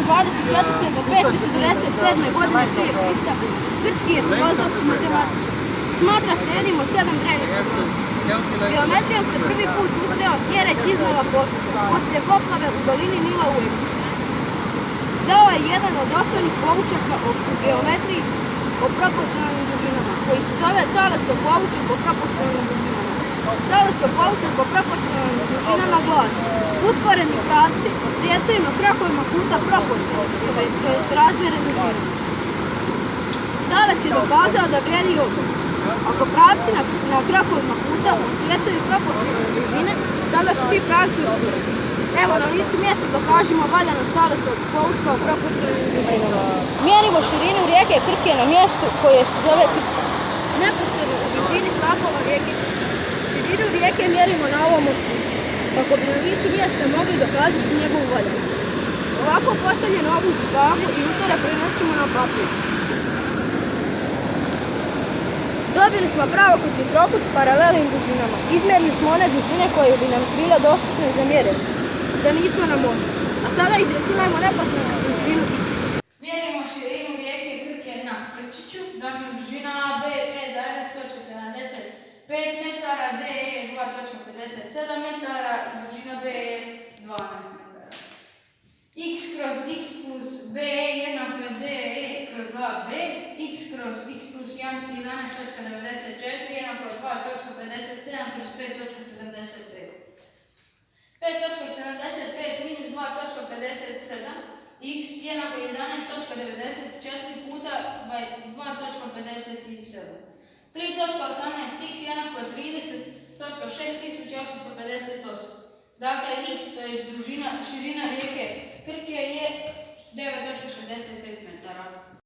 524. do 547. godine prije Krista grčki je filozof i matematičar. Smatra se jednim od 7 drevnih filozofa. S geometrijom se prvi put susreo Jereć Izmaila poslije poplave u dolini Nila u Egiptu. Dao je jedan od osnovnih poučaka o geometriji o proporcionalnim dužinama, koji se zove Talesov poučak o proporcionalnim dužinama. Talesov poučak o proporcionalnim dužinama glasi: usporedni pravci odsjecaju na krakovima kuta proporcionalni, to jest razmjere dužine. Tales je dokazao da vrijedi ovo: ako pravci na krakovima kuta odsjecaju proporcionalne dužine, tada su ti pravci usporedni. Evo, na licu mjesta dokažimo valjanost Talesovog poučka o proporcionalnim dužinama. Mjerimo širinu rijeke Krke na mjestu koje se zove Krče, neposredno u blizini slapova rijeke Krke. Širinu rijeke mjerimo na ovom osnovu, kako bi na licu mjesta mogli dokazati njegovu valjanost. Ovako postavljenu ovu tablu i utore prenosimo na papir. Dobili smo pravokutni trokut s paralelnim dužinama. Izmjerili smo one dužine koje bi nam bile dostupne za mjerenje, da nismo na mostu. A sada izračunajmo neposrednu dužinu x. Mjerimo širinu rijeke Krke na Krčiću, dakle dužina AB 5,75 metara, DE 2,57 metara i dužina BE 12 metara. X kroz x plus BE jednako je DE kroz AB, x kroz x plus 11,94 jednako je 2,57 kroz 5,75. 5,75 minus 2,57 x jednako je 11,94 puta 2,57. 3,18 x jednako je 30,6858. Dakle, x, to je širina rijeke Krke, je 9,65 metara.